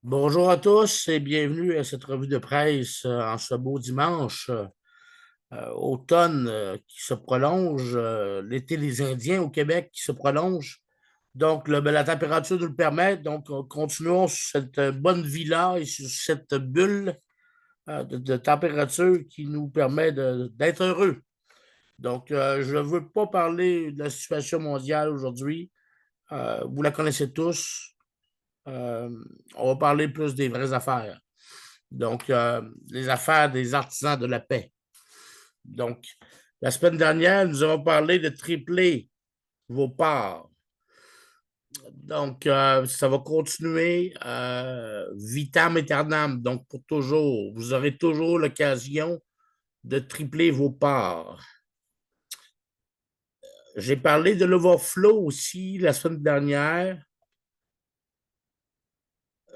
Bonjour à tous et bienvenue à cette revue de presse en ce beau dimanche, automne qui se prolonge, l'été des Indiens au Québec qui se prolonge. Donc, la température nous le permet. Donc, continuons sur cette bonne vie-là et sur cette bulle de température qui nous permet d'être heureux. Donc, je ne veux pas parler de la situation mondiale aujourd'hui. Vous la connaissez tous. Euh, on va parler plus des vraies affaires. Donc, les affaires des artisans de la paix. Donc, la semaine dernière, nous avons parlé de tripler vos parts. Donc, ça va continuer vitam aeternam, donc pour toujours. Vous aurez toujours l'occasion de tripler vos parts. J'ai parlé de l'overflow aussi la semaine dernière.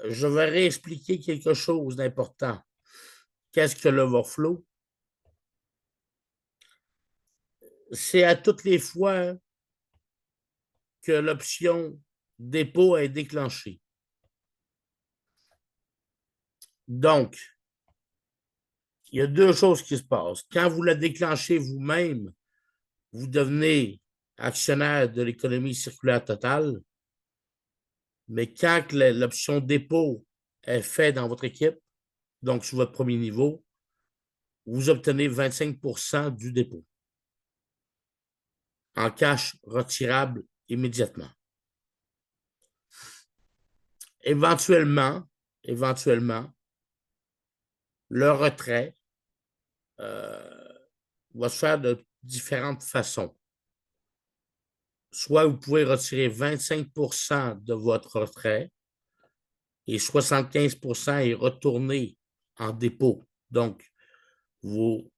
Je vais réexpliquer quelque chose d'important. Qu'est-ce que l'overflow? C'est à toutes les fois que l'option dépôt est déclenchée. Donc, il y a deux choses qui se passent. Quand vous la déclenchez vous-même, vous devenez actionnaire de l'économie circulaire totale, mais quand l'option dépôt est faite dans votre équipe, donc sur votre premier niveau, vous obtenez 25 du dépôt en cash retirable immédiatement. Éventuellement, le retrait va se faire de différentes façons. Soit vous pouvez retirer 25 de votre retrait et 75 est retourné en dépôt. Donc, vous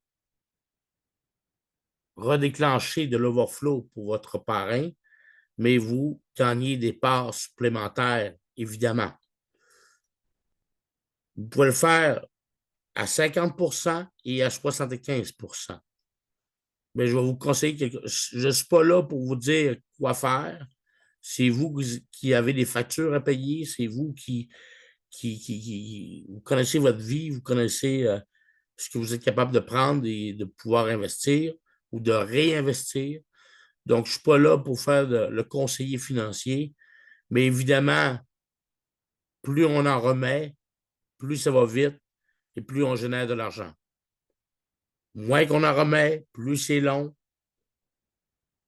redéclenchez de l'overflow pour votre parrain, mais vous gagnez des parts supplémentaires, évidemment. Vous pouvez le faire à 50 et à 75. Mais je vais vous conseiller je ne suis pas là pour vous dire quoi faire. C'est vous qui avez des factures à payer, c'est vous vous connaissez votre vie, vous connaissez ce que vous êtes capable de prendre et de pouvoir investir ou de réinvestir. Donc, je ne suis pas là pour faire le conseiller financier, mais évidemment, plus on en remet, plus ça va vite et plus on génère de l'argent. Moins qu'on en remet, plus c'est long,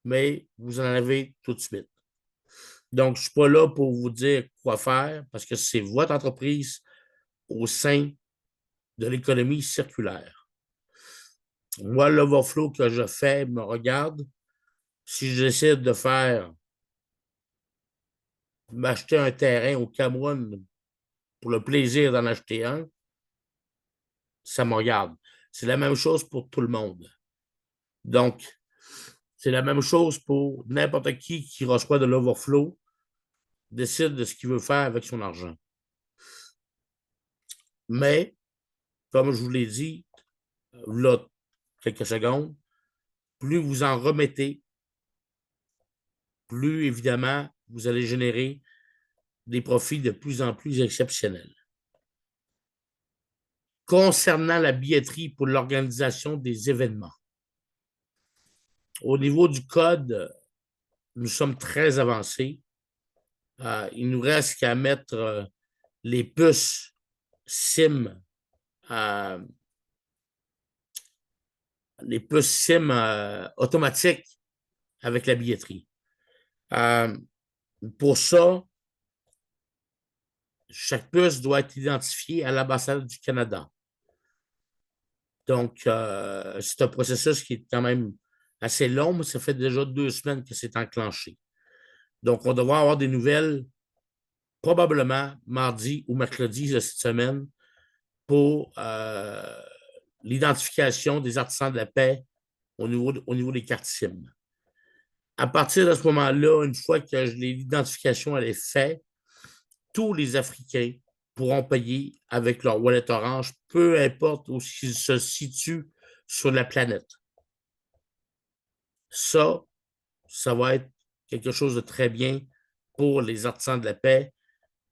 mais vous en avez tout de suite. Donc, je ne suis pas là pour vous dire quoi faire parce que c'est votre entreprise au sein de l'économie circulaire. Moi, l'overflow que je fais me regarde. Si je décide de m'acheter un terrain au Cameroun pour le plaisir d'en acheter un, ça me regarde. C'est la même chose pour tout le monde. Donc, c'est la même chose pour n'importe qui reçoit de l'overflow, décide de ce qu'il veut faire avec son argent. Mais, comme je vous l'ai dit, là, quelques secondes, plus vous en remettez, plus évidemment, vous allez générer des profits de plus en plus exceptionnels. Concernant la billetterie pour l'organisation des événements, au niveau du code, nous sommes très avancés. Il nous reste qu'à mettre les puces SIM, euh, les puces SIM automatiques avec la billetterie. Euh, pour ça, chaque puce doit être identifiée à l'ambassade du Canada. Donc, c'est un processus qui est quand même assez long, mais ça fait déjà 2 semaines que c'est enclenché. Donc, on devrait avoir des nouvelles probablement mardi ou mercredi de cette semaine pour l'identification des artisans de la paix au niveau des cartes SIM. À partir de ce moment-là, une fois que l'identification est faite, tous les Africains pourront payer avec leur wallet orange, peu importe où ils se situent sur la planète. Ça va être quelque chose de très bien pour les artisans de la paix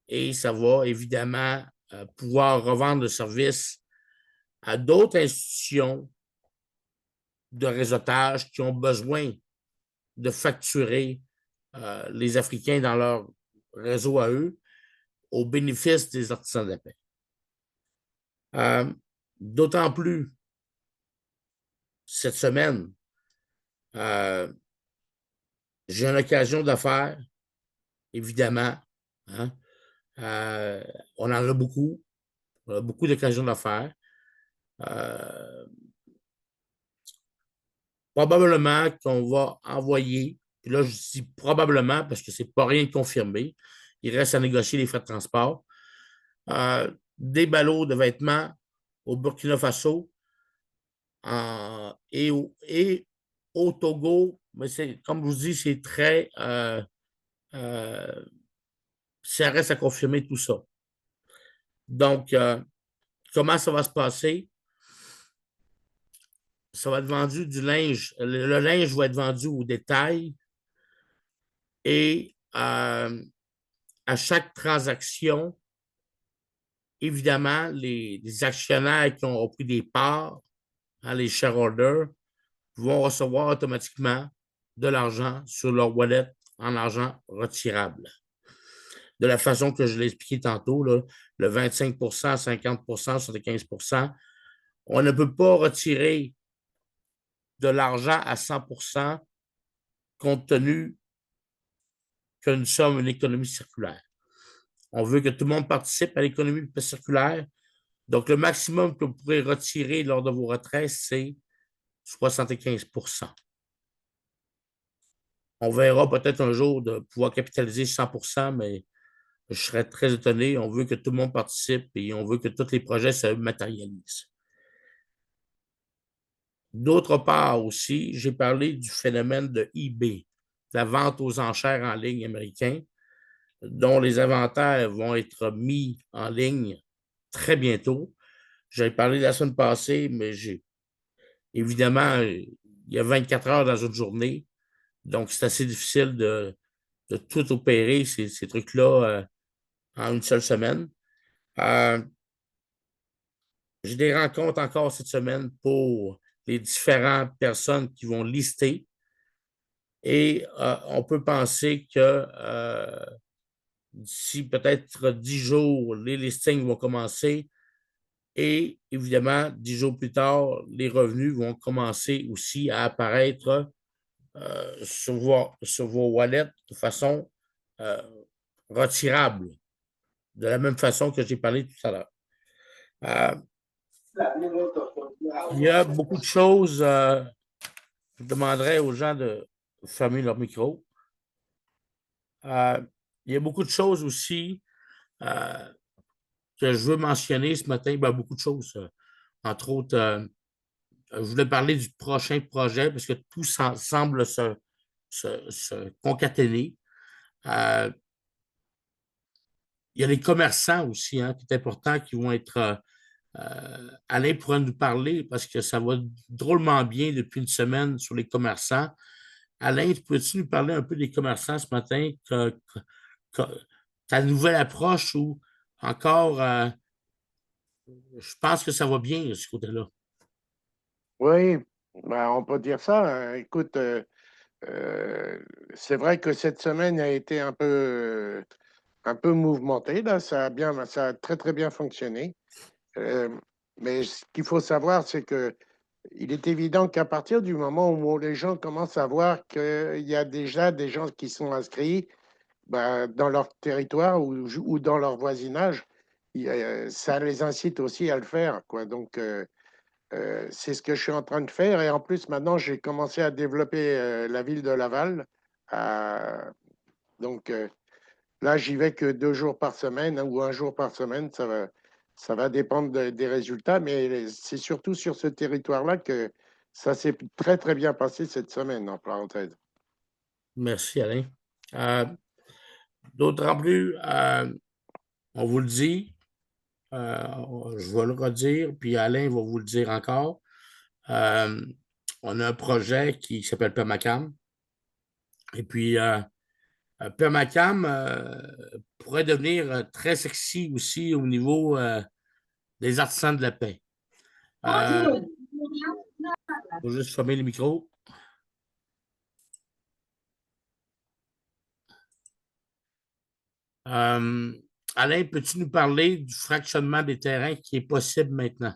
et ça va évidemment pouvoir revendre le service à d'autres institutions de réseautage qui ont besoin de facturer les Africains dans leur réseau à eux au bénéfice des artisans de la paix. D'autant plus cette semaine, j'ai une occasion d'affaires, évidemment. Hein? On en a beaucoup. On a beaucoup d'occasions d'affaires. Probablement qu'on va envoyer, puis là, je dis probablement parce que ce n'est pas rien de confirmé. Il reste à négocier les frais de transport. Des ballots de vêtements au Burkina Faso et au Togo, mais comme je vous dis, c'est très. Ça reste à confirmer tout ça. Donc, comment ça va se passer? Ça va être vendu du linge. Le linge va être vendu au détail et à chaque transaction, évidemment, les actionnaires qui ont pris des parts, hein, les shareholders, vont recevoir automatiquement de l'argent sur leur wallet en argent retirable. De la façon que je l'ai expliqué tantôt, là, le 25 50 75 on ne peut pas retirer de l'argent à 100 compte tenu que nous sommes une économie circulaire. On veut que tout le monde participe à l'économie circulaire. Donc, le maximum que vous pourrez retirer lors de vos retraites, c'est 75 On verra peut-être un jour de pouvoir capitaliser 100 mais je serais très étonné. On veut que tout le monde participe et on veut que tous les projets se matérialisent. D'autre part aussi, j'ai parlé du phénomène de eBay, la vente aux enchères en ligne américain, dont les inventaires vont être mis en ligne très bientôt. J'avais parlé la semaine passée, mais évidemment, il y a 24 heures dans une journée, donc c'est assez difficile de tout opérer, ces trucs-là, en une seule semaine. Euh, j'ai des rencontres encore cette semaine pour les différentes personnes qui vont lister et on peut penser que d'ici peut-être 10 jours, les listings vont commencer et évidemment, 10 jours plus tard, les revenus vont commencer aussi à apparaître sur vos wallets de façon euh, retirable, de la même façon que j'ai parlé tout à l'heure. Euh, il y a beaucoup de choses. Je demanderais aux gens de fermer leur micro. Il y a beaucoup de choses aussi euh, que je veux mentionner ce matin. Ben, beaucoup de choses. Entre autres, je voulais parler du prochain projet parce que tout semble se concaténer. Euh, il y a les commerçants aussi, hein, qui est important, qui vont être. Alain pourra nous parler parce que ça va drôlement bien depuis une semaine sur les commerçants. Alain, peux-tu nous parler un peu des commerçants ce matin, que ta nouvelle approche ou encore, je pense que ça va bien de ce côté-là. Oui, ben, on peut dire ça. Écoute, euh, c'est vrai que cette semaine a été un peu mouvementée. Là, ça a très très bien fonctionné. Euh, mais ce qu'il faut savoir, c'est que il est évident qu'à partir du moment où les gens commencent à voir qu'il y a déjà des gens qui sont inscrits ben, dans leur territoire ou dans leur voisinage, ça les incite aussi à le faire, quoi. Donc, c'est ce que je suis en train de faire. Et en plus, maintenant, j'ai commencé à développer la ville de Laval. Euh, donc, là, j'y vais que 2 jours par semaine, hein, ou un jour par semaine. Ça va dépendre des résultats. Mais c'est surtout sur ce territoire-là que ça s'est très, très bien passé cette semaine, en parenthèse. Merci, Alain. Euh, D'autant plus, on vous le dit, je vais le redire, puis Alain va vous le dire encore. Euh, on a un projet qui s'appelle Permacam. Et puis, Permacam pourrait devenir très sexy aussi au niveau des artisans de la paix. Faut juste fermer le micro. Alain, peux-tu nous parler du fractionnement des terrains qui est possible maintenant?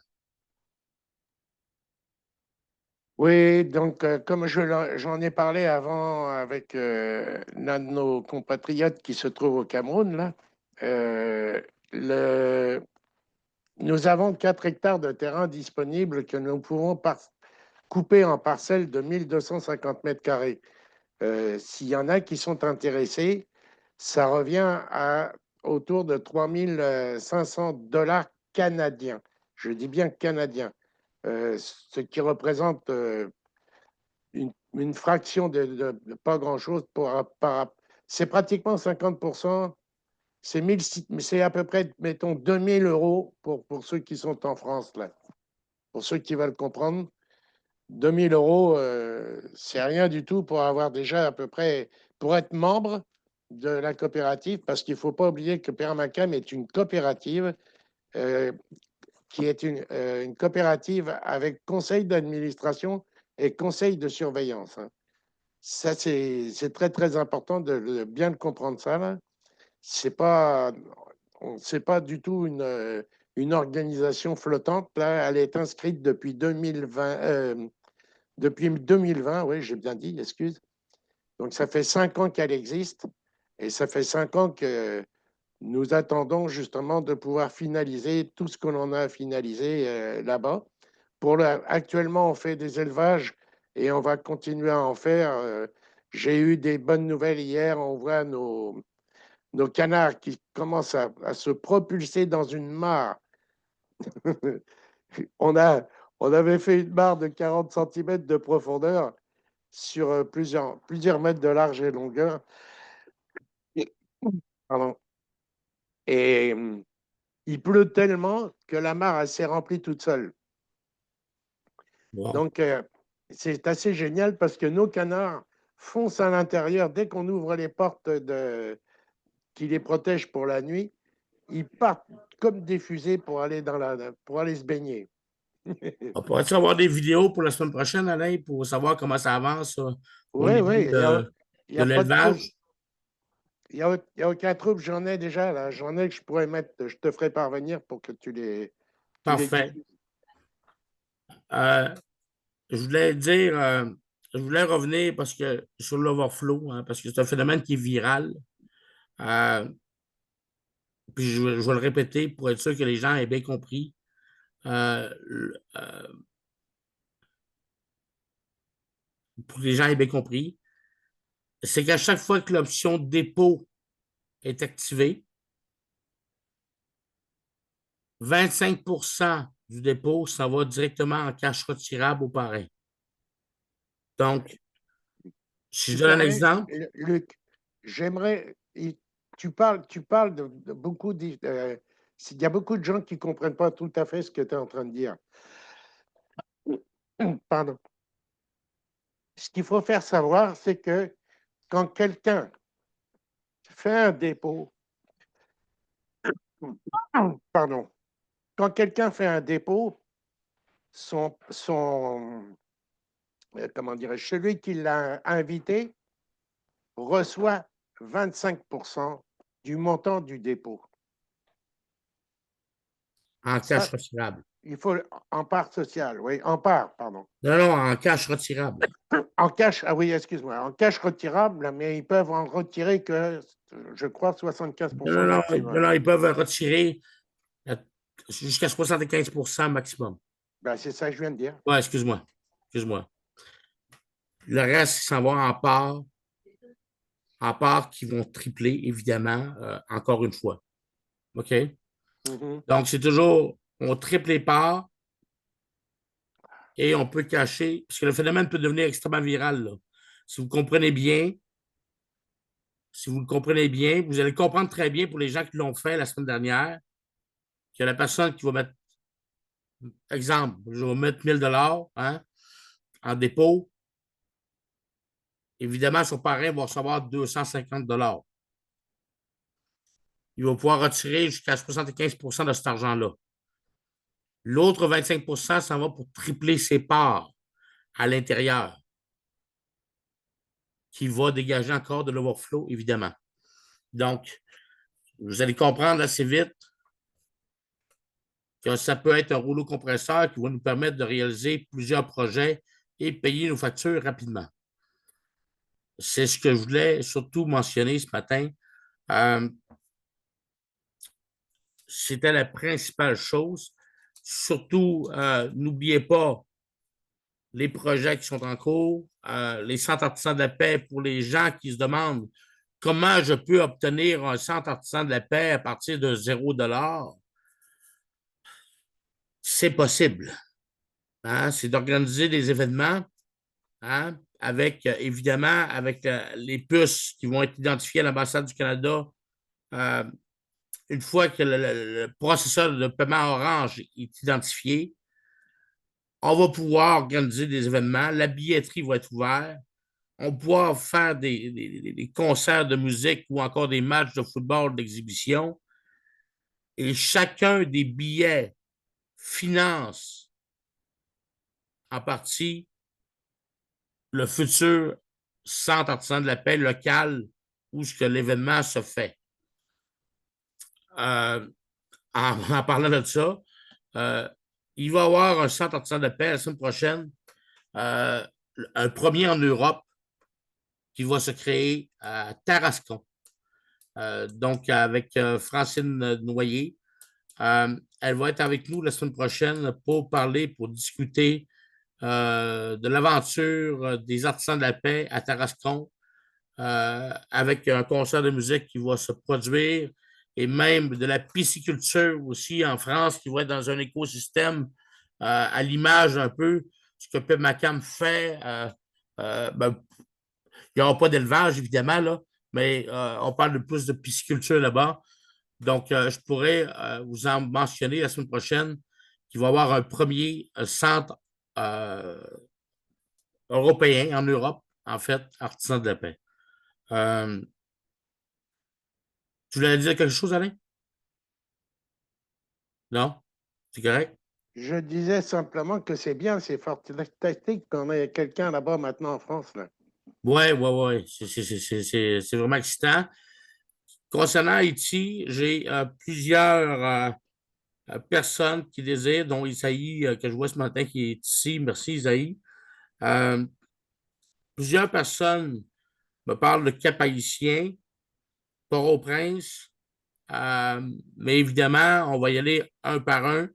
Oui, donc comme j'en ai parlé avant avec l'un de nos compatriotes qui se trouve au Cameroun, là, euh, le, nous avons 4 hectares de terrain disponibles que nous pouvons couper en parcelles de 1250 mètres carrés. S'il y en a qui sont intéressés, ça revient à autour de 3500 $ canadiens. Je dis bien canadiens, ce qui représente une fraction de pas grand-chose. C'est pratiquement 50%. C'est à peu près, mettons, 2000 € pour ceux qui sont en France, là. Pour ceux qui veulent comprendre, 2000 €, c'est rien du tout pour avoir déjà à peu près, pour être membre de la coopérative, parce qu'il ne faut pas oublier que Permacam est une coopérative euh, qui est une coopérative avec conseil d'administration et conseil de surveillance, hein. Ça, c'est très, très important de bien le comprendre, ça, là. C'est pas, c'est pas du tout une organisation flottante. Là, elle est inscrite depuis 2020. Depuis 2020, oui, j'ai bien dit, excuse. Donc, ça fait 5 ans qu'elle existe et ça fait 5 ans que nous attendons justement de pouvoir finaliser tout ce que l'on a finalisé là-bas. Actuellement, on fait des élevages et on va continuer à en faire. J'ai eu des bonnes nouvelles hier. On voit nos canards qui commencent à se propulser dans une mare. on, a, on avait fait une mare de 40 centimètres de profondeur sur plusieurs mètres de large et longueur. Pardon. Et il pleut tellement que la mare s'est remplie toute seule. Bon. Donc, c'est assez génial parce que nos canards foncent à l'intérieur. Dès qu'on ouvre les portes qui les protègent pour la nuit, ils partent comme des fusées pour aller se baigner. On pourrait-tu avoir des vidéos pour la semaine prochaine, Alain, pour savoir comment ça avance au Oui, niveau oui, il y de a pas de trouble. l'élevage? Il y a aucun trouble. J'en ai déjà, là. J'en ai que je pourrais mettre. Je te ferai parvenir pour que tu les Parfait. diffuses. Euh, je voulais dire, je voulais revenir parce que sur l'overflow, hein, parce que c'est un phénomène qui est viral. Euh, puis je vais le répéter pour être sûr que les gens aient bien compris. Pour que les gens aient bien compris, c'est qu'à chaque fois que l'option dépôt est activée, 25% du dépôt s'en va directement en cash retirable au parrain. Donc, si Tu je donne un permets, exemple, Luc, j'aimerais. Tu parles de beaucoup. Il y a beaucoup de gens qui ne comprennent pas tout à fait ce que tu es en train de dire. Pardon. Ce qu'il faut faire savoir, c'est que quand quelqu'un fait un dépôt, pardon, quand quelqu'un fait un dépôt, comment dirais-je, celui qui l'a invité reçoit 25% du montant du dépôt. en cash Ça, retirable. il faut en part sociale, oui, en part, pardon. Non, non, en cash retirable. En cash, ah oui, excuse-moi, en cash retirable, mais ils peuvent en retirer que, je crois, Non, 75% non, non, non, maximum. non, ils peuvent retirer jusqu'à 75% maximum. Ben, c'est ça que je viens de dire. Ouais, excuse-moi. Excuse-moi. Le reste, il s'en va en parts qui vont tripler, évidemment, encore une fois. OK? Mhm. Donc, c'est toujours, on triple les parts et on peut cacher, parce que le phénomène peut devenir extrêmement viral, là. Si vous comprenez bien, si vous le comprenez bien, vous allez comprendre très bien pour les gens qui l'ont fait la semaine dernière, que la personne qui va mettre, exemple, je vais mettre 1000 $ hein, en dépôt, Évidemment, son parrain va recevoir 250 $. Il va pouvoir retirer jusqu'à 75 de cet argent-là. L'autre 25 ça va pour tripler ses parts à l'intérieur, qui va dégager encore de l'overflow, évidemment. Donc, vous allez comprendre assez vite que ça peut être un rouleau compresseur qui va nous permettre de réaliser plusieurs projets et payer nos factures rapidement. C'est ce que je voulais surtout mentionner ce matin. Euh, C'était la principale chose. Surtout, n'oubliez pas les projets qui sont en cours, les centres artisans de la paix pour les gens qui se demandent comment je peux obtenir un centre artisan de la paix à partir de 0 $. C'est possible. Hein? C'est d'organiser des événements, hein? Avec, évidemment, avec les puces qui vont être identifiées à l'ambassade du Canada. Euh, une fois que le processeur de paiement Orange est identifié, on va pouvoir organiser des événements. La billetterie va être ouverte. On va pouvoir faire des concerts de musique ou encore des matchs de football d'exhibition. Et chacun des billets finance en partie le futur centre artisan de la paix local où ce que l'événement se fait. Euh, en parlant de ça, euh, il va y avoir un centre artisan de paix la semaine prochaine, euh, un premier en Europe qui va se créer à Tarascon. Donc, avec Francine Noyer. Elle va être avec nous la semaine prochaine pour parler, pour discuter de l'aventure des artisans de la paix à Tarascon, avec un concert de musique qui va se produire et même de la pisciculture aussi en France qui va être dans un écosystème à l'image un peu ce que Pemacam fait. Ben, il n'y aura pas d'élevage, évidemment, là, mais on parle de plus de pisciculture là-bas. Donc, je pourrais vous en mentionner la semaine prochaine qu'il va y avoir un premier centre euh, européen en Europe, en fait, artisan de la paix. Euh, Tu voulais dire quelque chose, Alain? Non? C'est correct? Je disais simplement que c'est bien, c'est fantastique qu'on ait quelqu'un là-bas maintenant en France, là. Oui, oui, oui. C'est vraiment excitant. Concernant Haïti, j'ai plusieurs personnes qui désirent, dont Isaïe, que je vois ce matin, qui est ici. Merci, Isaïe. Euh, Plusieurs personnes me parlent de Cap-Haïtien, Port-au-Prince, mais évidemment, on va y aller un par un.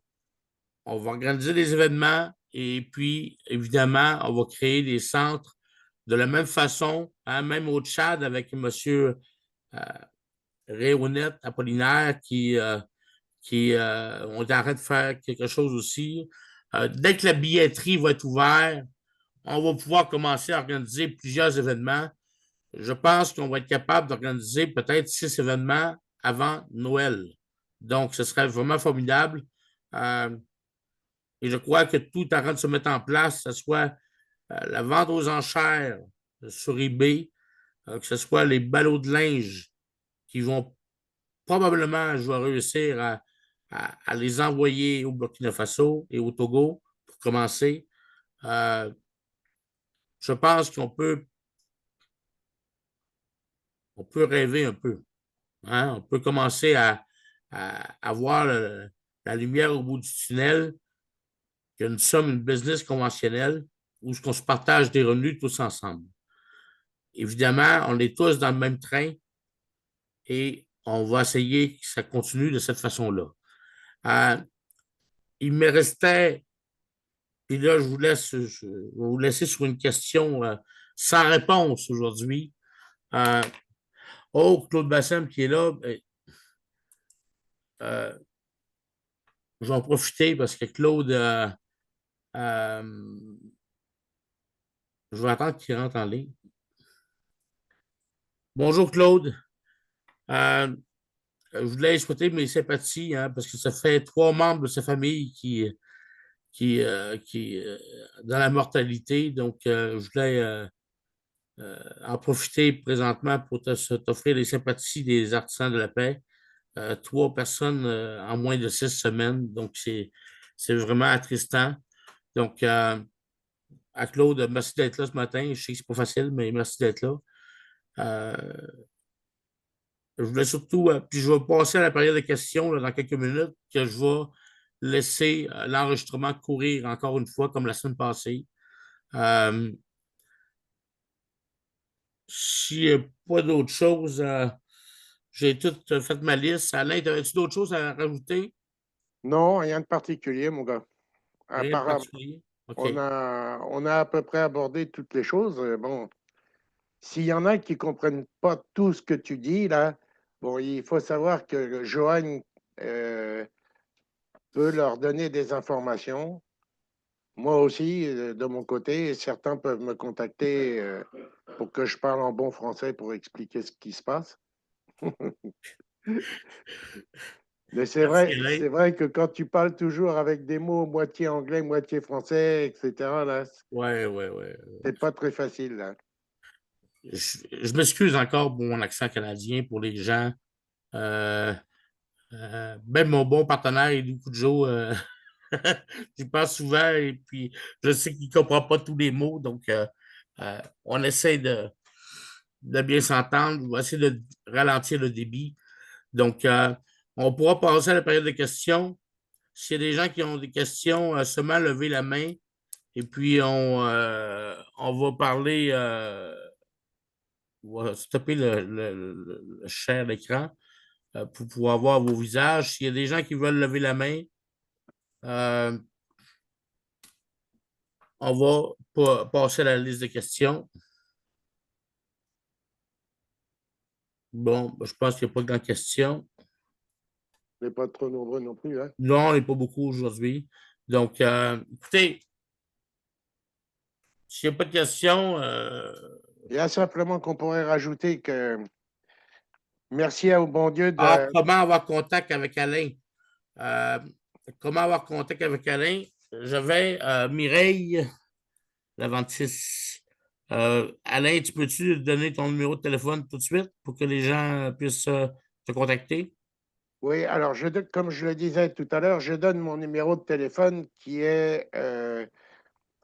On va organiser des événements et puis, évidemment, on va créer des centres de la même façon, hein, même au Tchad avec M. Euh, Réounette Apollinaire qui on est en train de faire quelque chose aussi. Dès que la billetterie va être ouverte, on va pouvoir commencer à organiser plusieurs événements. Je pense qu'on va être capable d'organiser peut-être 6 événements avant Noël. Donc, ce serait vraiment formidable. Euh, et je crois que tout est en train de se mettre en place, que ce soit la vente aux enchères sur eBay, que ce soit les ballots de linge qui vont probablement, je vais réussir à les envoyer au Burkina Faso et au Togo pour commencer. Euh, je pense on peut rêver un peu. Hein? On peut commencer à voir la lumière au bout du tunnel, que nous sommes une business conventionnelle où on se partage des revenus tous ensemble. Évidemment, on est tous dans le même train et on va essayer que ça continue de cette façon-là. Euh, il me restait, puis là, je vais vous laisser sur une question sans réponse aujourd'hui. Euh, oh, Claude Bassem qui est là, euh, je vais en profiter parce que Claude, euh, je vais attendre qu'il rentre en ligne. Bonjour Claude. Euh, je voulais souhaiter mes sympathies hein, parce que ça fait 3 membres de sa famille qui dans la mortalité. Donc, je voulais en profiter présentement pour t'offrir les sympathies des artisans de la paix. 3 personnes en moins de 6 semaines. Donc, c'est vraiment attristant. Donc, à Claude, merci d'être là ce matin. Je sais que c'est pas facile, mais merci d'être là. Euh, je voulais surtout, puis je vais passer à la période de questions là, dans quelques minutes, que je vais laisser l'enregistrement courir encore une fois, comme la semaine passée. Euh, S'il n'y a pas d'autre chose, j'ai tout fait ma liste. Alain, avais-tu d'autres choses à rajouter? Non, rien de particulier, mon gars. Rien de Apparemment, particulier? OK. on a à peu près abordé toutes les choses. Bon, s'il y en a qui comprennent pas tout ce que tu dis là, bon, il faut savoir que Johan euh, peut leur donner des informations. Moi aussi, de mon côté, certains peuvent me contacter pour que je parle en bon français pour expliquer ce qui se passe. Mais Merci, Alain. c'est vrai que quand tu parles toujours avec des mots moitié anglais, moitié français, etc., là, Ouais, ouais, ouais. c'est pas très facile, là. Je m'excuse encore pour mon accent canadien, pour les gens. Euh, Même mon bon partenaire, Eddie Cujo, j'y pense souvent et puis je sais qu'il ne comprend pas tous les mots. Donc, on essaie de bien s'entendre. On va essayer de ralentir le débit. Donc, on pourra passer à la période de questions. S'il y a des gens qui ont des questions, seulement lever la main. Et puis, on va parler, on va stopper le share d'écran pour pouvoir voir vos visages. S'il y a des gens qui veulent lever la main, euh, on va passer à la liste de questions. Bon, ben, je pense qu'il n'y a pas de grandes questions. On n'est pas trop nombreux non plus, hein. Non, on n'est pas beaucoup aujourd'hui. Donc, écoutez, s'il n'y a pas de questions, Il y a simplement qu'on pourrait rajouter que merci au bon Dieu de. comment avoir contact avec Alain? Euh, Comment avoir contact avec Alain? J'avais Mireille, la 26. Alain, tu peux-tu donner ton numéro de téléphone tout de suite pour que les gens puissent te contacter? Oui, alors, comme je le disais tout à l'heure, je donne mon numéro de téléphone qui est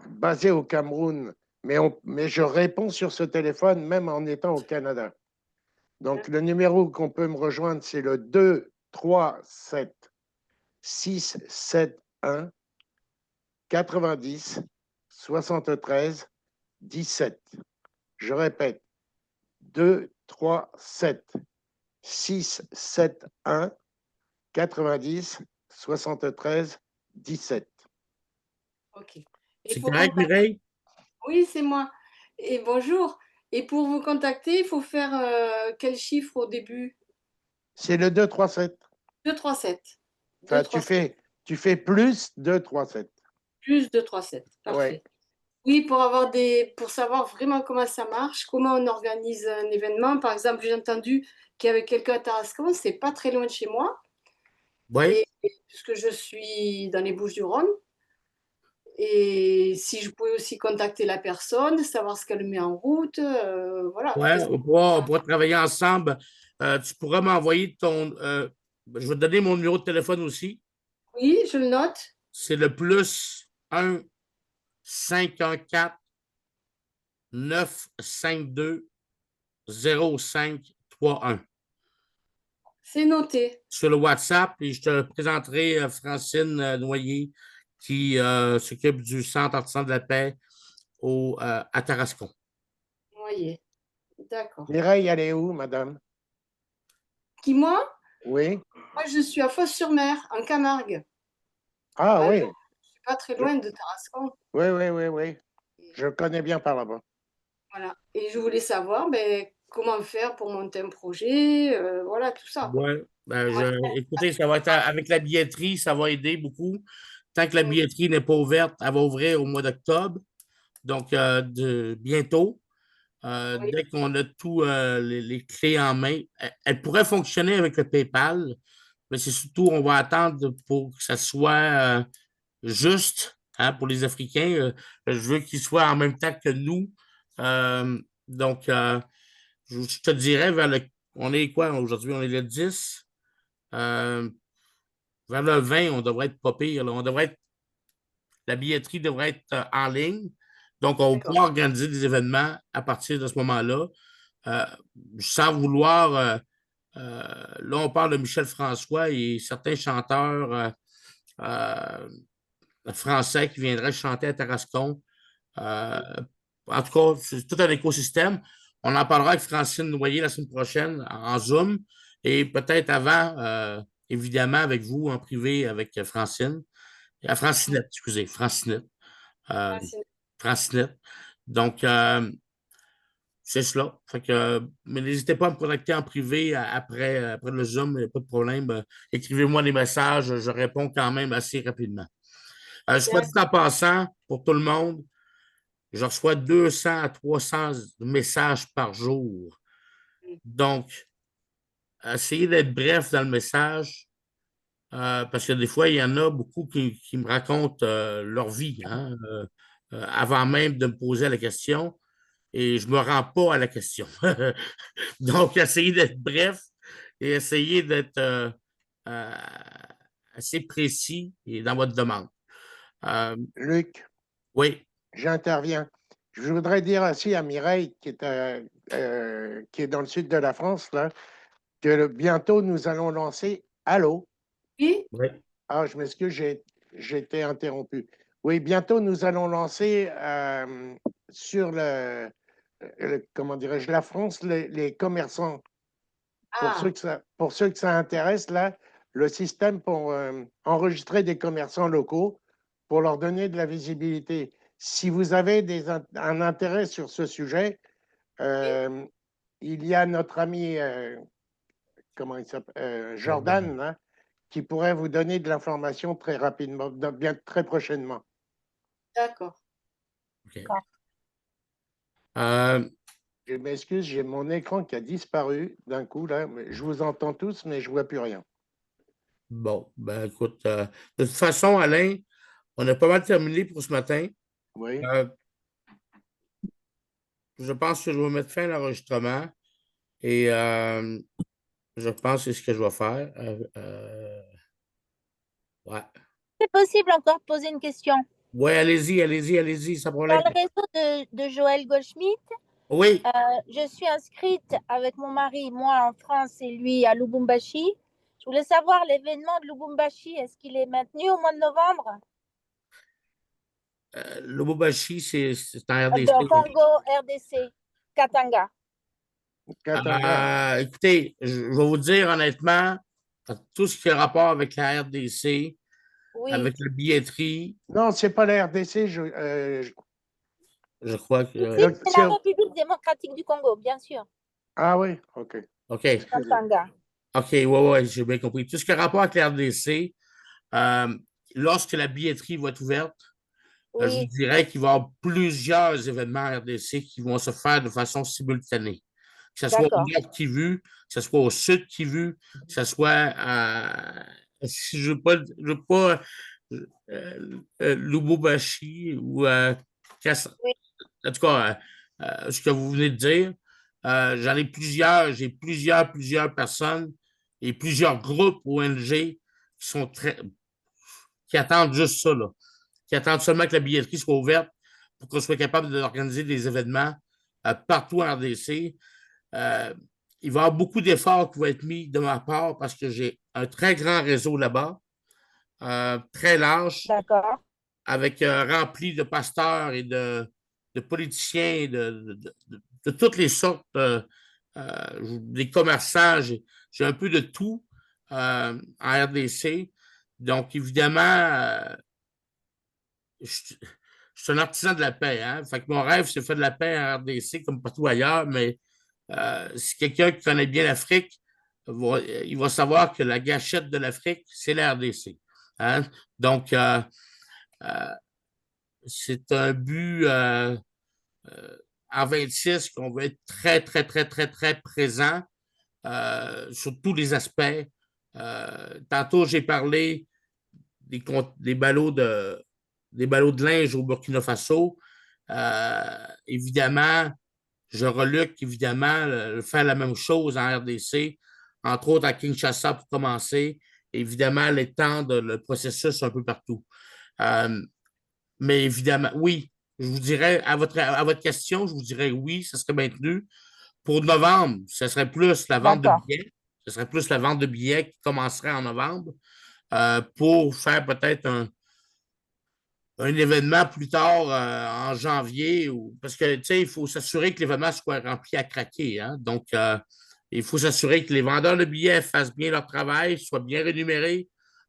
basé au Cameroun, mais je réponds sur ce téléphone même en étant au Canada. Donc, le numéro qu'on peut me rejoindre, c'est le 237 671 90 73 17. Je répète, 237 671 90 73 17. Ok. Et C'est pour correct, contacter, Mireille? oui, c'est moi. Et bonjour. Et pour vous contacter, il faut faire quel chiffre au début? C'est le 237. 237. Enfin, tu fais plus 237. Plus 237. Ouais. Parfait. Oui, pour savoir vraiment comment ça marche, comment on organise un événement. Par exemple, j'ai entendu qu'il y avait quelqu'un à Tarascon, c'est pas très loin de chez moi, Oui. puisque je suis dans les Bouches-du-Rhône. Et si je pouvais aussi contacter la personne, savoir ce qu'elle met en route, voilà. Ouais, on pourra travailler ensemble. Tu pourras m'envoyer ton. Je vais te donner mon numéro de téléphone aussi. Oui, je le note. C'est le +1 514 952 0531 C'est noté. sur le WhatsApp et je te présenterai Francine Noyer qui s'occupe du Centre artisan de la paix à Tarascon. Voyez. D'accord. Mireille, elle est où, madame? Qui, moi? Oui. Moi, je suis à Fos-sur-Mer, en Camargue. Ah Bah, je oui. suis pas très Je- loin de Tarascon. Oui, oui, oui, oui. Et, Je connais bien par là-bas. voilà. Et je voulais savoir ben, comment faire pour monter un projet, voilà, tout ça, quoi. Ouais. Ben, écoutez, ça va être avec la billetterie, ça va aider beaucoup. Tant que la Mm. billetterie n'est pas ouverte, elle va ouvrir au mois d'octobre, donc bientôt. Oui, Dès qu'on a tous les clés en main, elle pourrait fonctionner avec le PayPal, mais c'est surtout, on va attendre pour que ça soit juste hein, pour les Africains. Je veux qu'ils soient en même temps que nous. Donc, je te dirais on est quoi aujourd'hui? On est le 10. Vers le 20, on devrait être pas pire. Là. La billetterie devrait être en ligne. Donc, on va D'accord. pouvoir organiser des événements à partir de ce moment-là. Euh, Sans vouloir, là, on parle de Michel François et certains chanteurs euh, français qui viendraient chanter à Tarascon. Euh, En tout cas, c'est tout un écosystème. On en parlera avec Francine Noyer la semaine prochaine en Zoom et peut-être avant, évidemment, avec vous en privé avec Francine. Francinette, excusez, Francinette. Euh, Merci. Francinette. Donc, c'est cela. Fait que, mais n'hésitez pas à me contacter en privé après le Zoom, il n'y a pas de problème. Écrivez-moi des messages, je réponds quand même assez rapidement. Soit dit D'accord. en passant, pour tout le monde, je reçois 200 à 300 messages par jour. Donc, essayez d'être bref dans le message, parce que des fois, il y en a beaucoup qui me racontent leur vie, hein, avant même de me poser la question, et je ne me rends pas à la question. Donc, essayez d'être bref et essayez d'être euh, assez précis et dans votre demande. Euh, Luc, oui, j'interviens. Je voudrais dire aussi à Mireille, qui est dans le sud de la France, là, que bientôt nous allons lancer Allô. Oui, oui. Ah, je m'excuse, j'ai été interrompu. Oui, bientôt nous allons lancer sur comment dirais-je, la France, les commerçants. ah, Pour ceux que ça intéresse, là, le système pour enregistrer des commerçants locaux, pour leur donner de la visibilité. Si vous avez un intérêt sur ce sujet, euh, il y a notre ami, comment il s'appelle, Jordan, hein, qui pourrait vous donner de l'information très rapidement, bien très prochainement. d'accord. OK. Euh, Je m'excuse, j'ai mon écran qui a disparu d'un coup là. Je vous entends tous, mais je vois plus rien. bon, ben écoute, de toute façon, Alain, on a pas mal terminé pour ce matin. Oui. Euh, je pense que je vais mettre fin à l'enregistrement et je pense que c'est ce que je vais faire. Ouais. C'est possible encore de poser une question. Ouais, allez-y, allez-y, allez-y, sans Dans problème. le réseau de Joël Goldschmidt, Oui, je suis inscrite avec mon mari, moi en France et lui à Lubumbashi. Je voulais savoir l'événement de Lubumbashi, est-ce qu'il est maintenu au mois de novembre? Lubumbashi, c'est en RDC. De Congo, RDC, Katanga. Katanga. Écoutez, je vais vous dire honnêtement, tout ce qui a rapport avec la RDC, Oui. avec la billetterie, Non, c'est pas la RDC. je crois que. Si, c'est C'est la République démocratique du Congo, bien sûr. Ah oui, ok. OK. Excusez. Katanga. OK, ouais, j'ai bien compris. Tout ce qui a rapport avec la RDC, euh, lorsque la billetterie va être ouverte, je vous Oui, dirais qu'il va y avoir plusieurs événements RDC qui vont se faire de façon simultanée. Que ce soit au d'accord. nord Kivu, que ce soit au sud Kivu, que ce soit si je ne veux pas Lubumbashi ou Oui, en tout cas, ce que vous venez de dire. J'en ai plusieurs, j'ai plusieurs personnes et plusieurs groupes ONG qui attendent juste ça, là, qui attendent seulement que la billetterie soit ouverte pour qu'on soit capable d'organiser des événements partout en RDC. Euh, il va y avoir beaucoup d'efforts qui vont être mis de ma part parce que j'ai un très grand réseau là-bas, très large, d'accord. avec rempli de pasteurs et de politiciens, de toutes les sortes, des commerçants. J'ai un peu de tout en RDC. Donc, évidemment, je, je suis un artisan de la paix. Hein? Fait que mon rêve, c'est de faire de la paix en RDC comme partout ailleurs, mais si quelqu'un qui connaît bien l'Afrique, il va savoir que la gâchette de l'Afrique, c'est la RDC. Hein? Donc, euh, c'est un but en 26 qu'on veut être très, très, très, très, très présent sur tous les aspects. Tantôt, j'ai parlé des, des, ballots des ballots de linge au Burkina Faso. Évidemment, Je reluque, évidemment, faire la même chose en RDC, entre autres à Kinshasa pour commencer, évidemment, l'étendre le processus un peu partout. Mais évidemment, oui, je vous dirais, à votre question, je vous dirais oui, ça serait maintenu. Pour novembre, ce serait plus la vente de D'accord. billets. Ce serait plus la vente de billets qui commencerait en novembre pour faire peut-être un événement plus tard en janvier. Parce que, tu sais, il faut s'assurer que l'événement soit rempli à craquer. Hein? Donc, il faut s'assurer que les vendeurs de billets fassent bien leur travail, soient bien rémunérés.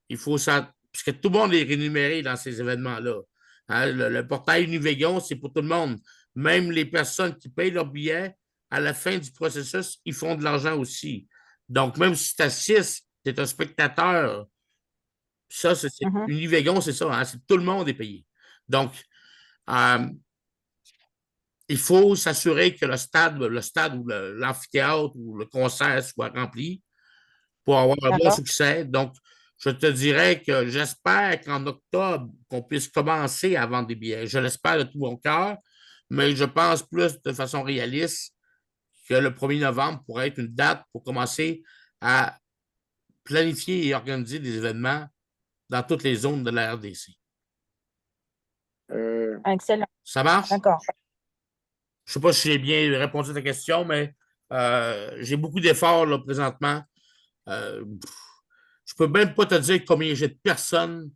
Il faut ça, parce que tout le monde est rémunéré dans ces événements-là. Hein? Le portail Univégon, c'est pour tout le monde. Même les personnes qui payent leurs billets, à la fin du processus, ils font de l'argent aussi. Donc, même si tu assistes, tu es un spectateur, ça, Univégon, c'est ça, hein, tout le monde est payé. Donc, euh, il faut s'assurer que le stade ou l'amphithéâtre ou le concert soit rempli pour avoir un bon succès. Donc, je te dirais que j'espère qu'en octobre, qu'on puisse commencer à vendre des billets. Je l'espère de tout mon cœur, mais je pense plus de façon réaliste que le 1er novembre pourrait être une date pour commencer à planifier et organiser des événements dans toutes les zones de la RDC. Excellent. Ça marche? D'accord. Je ne sais pas si j'ai bien répondu à ta question, mais j'ai beaucoup d'efforts là, présentement. Je ne peux même pas te dire combien j'ai de personnes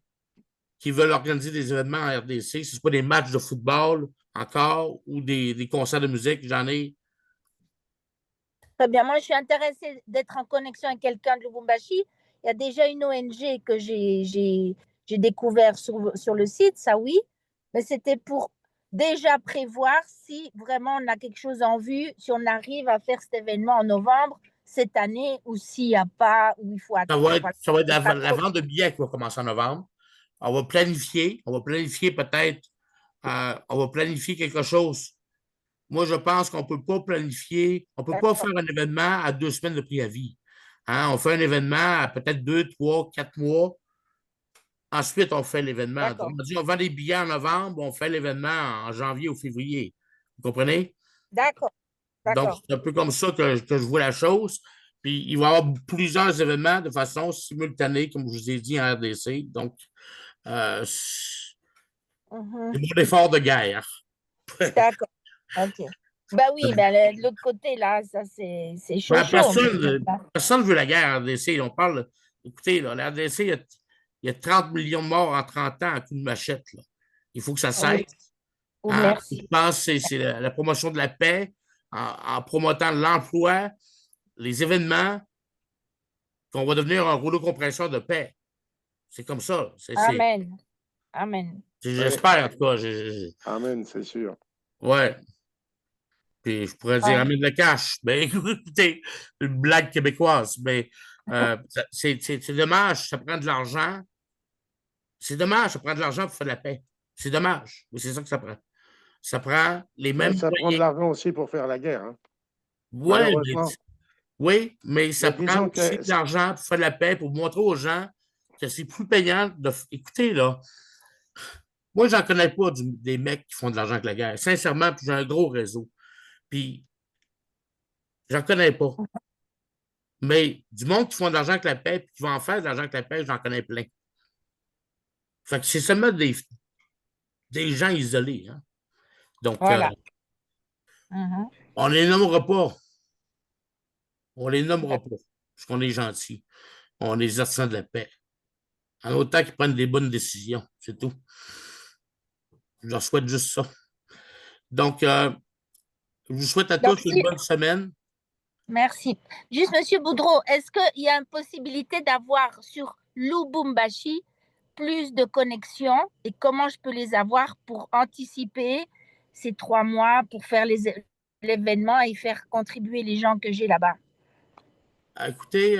qui veulent organiser des événements en RDC. Ce n'est pas des matchs de football encore ou des concerts de musique. J'en ai. Très bien. Moi, je suis intéressée d'être en connexion avec quelqu'un de Lubumbashi. Il y a déjà une ONG que j'ai découvert sur le site, ça oui, mais c'était pour déjà prévoir si vraiment on a quelque chose en vue, si on arrive à faire cet événement en novembre cette année ou s'il n'y a pas, ou il faut attendre. Ça va être la vente de billets qui va commencer en novembre. On va planifier peut-être, on va planifier quelque chose. Moi, je pense qu'on ne peut pas planifier, on ne peut pas faire un événement à 2 semaines de préavis. Hein? On fait un événement à peut-être 2, 3, 4 mois. Ensuite, on fait l'événement. On vend des billets en novembre, on fait l'événement en janvier ou février. Vous comprenez? D'accord. Donc, c'est un peu comme ça que je vois la chose. Puis, il va y avoir plusieurs événements de façon simultanée, comme je vous ai dit en RDC. Donc, c'est mon effort de guerre. D'accord. OK. Ben oui, de l'autre côté, là, ça, c'est chaud. Personne ne veut la guerre en RDC. On parle, écoutez, là, la RDC, il y a 30 millions de morts en 30 ans à coup de machette. Là. Il faut que ça cesse. Merci. Je pense que c'est la promotion de la paix en promotant l'emploi, les événements, qu'on va devenir un rouleau compresseur de paix. C'est comme ça. Amen. Amen. J'espère, en tout cas. Amen, c'est sûr. Ouais. Puis je pourrais dire amen le cash. Ben, écoutez, une blague québécoise. Mais c'est dommage, ça prend de l'argent. C'est dommage, ça prend de l'argent pour faire de la paix. C'est dommage, mais c'est ça que ça prend. Ça prend les mêmes Ça prend de moyens. l'argent aussi pour faire la guerre. Hein. Ouais, Malheureusement. Oui, mais ça prend aussi que de l'argent pour faire de la paix, pour montrer aux gens que c'est plus payant de. Écoutez, là, moi, j'en connais pas des mecs qui font de l'argent avec la guerre. Sincèrement, puis j'ai un gros réseau. Puis, j'en connais pas. Mais du monde qui font de l'argent avec la paix, puis qui va en faire de l'argent avec la paix, j'en connais plein. Fait que c'est seulement des gens isolés. Hein? Donc, Voilà. on les nommera pas. On les nommera pas. Parce qu'on est gentils. On est artisans de la paix. En autant qu'ils prennent des bonnes décisions. C'est tout. Je leur souhaite juste ça. Donc, je vous souhaite à tous une bonne semaine. Merci. Juste, M. Boudreau, est-ce qu'il y a une possibilité d'avoir sur Lubumbashi plus de connexions et comment je peux les avoir pour anticiper ces 3 mois, pour faire l'événement et faire contribuer les gens que j'ai là-bas? Écoutez,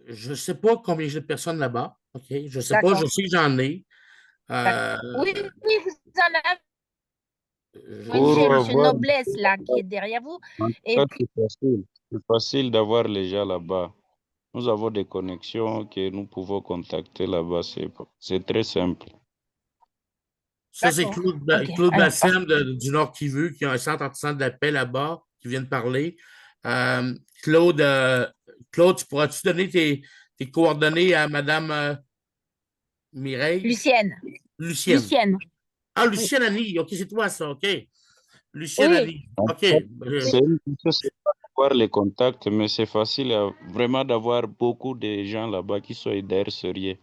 je ne sais pas combien j'ai de personnes là-bas. OK? Je ne sais pas, je sais que j'en ai. Oui, vous en avez. Pour M. Noblesse, là, qui est derrière vous. Et puis... C'est facile d'avoir les gens là-bas. Nous avons des connexions que nous pouvons contacter là-bas. C'est très simple. Ça, c'est D'accord. Ok. Claude Alors, Bassem du Nord Kivu, qui a un centre artisan de la paix là-bas, qui vient de parler. Euh, Claude, Claude, tu pourras-tu donner tes coordonnées à Madame Mireille? Lucienne. Lucienne. Lucienne. Ah, Oui. Lucienne Annie, OK, c'est toi ça, OK. Lucienne Oui. Annie, En OK. fait, Oui. c'est une question, c'est pas d'avoir les contacts, mais c'est facile vraiment d'avoir beaucoup de gens là-bas qui sont d'air sérieux.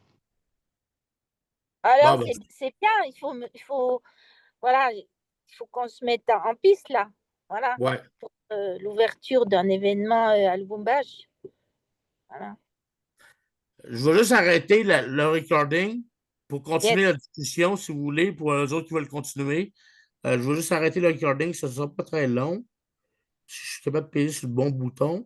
Alors, Bon, ben, c'est bien. Voilà, il faut qu'on se mette en piste là. Voilà. ouais. Pour l'ouverture d'un événement à Lubumbashi. Voilà. Je vais juste arrêter le recording pour continuer Yes. la discussion, si vous voulez, pour les autres qui veulent continuer. Je vais juste arrêter le recording, ça ne sera pas très long. Si je suis capable de payer sur le bon bouton.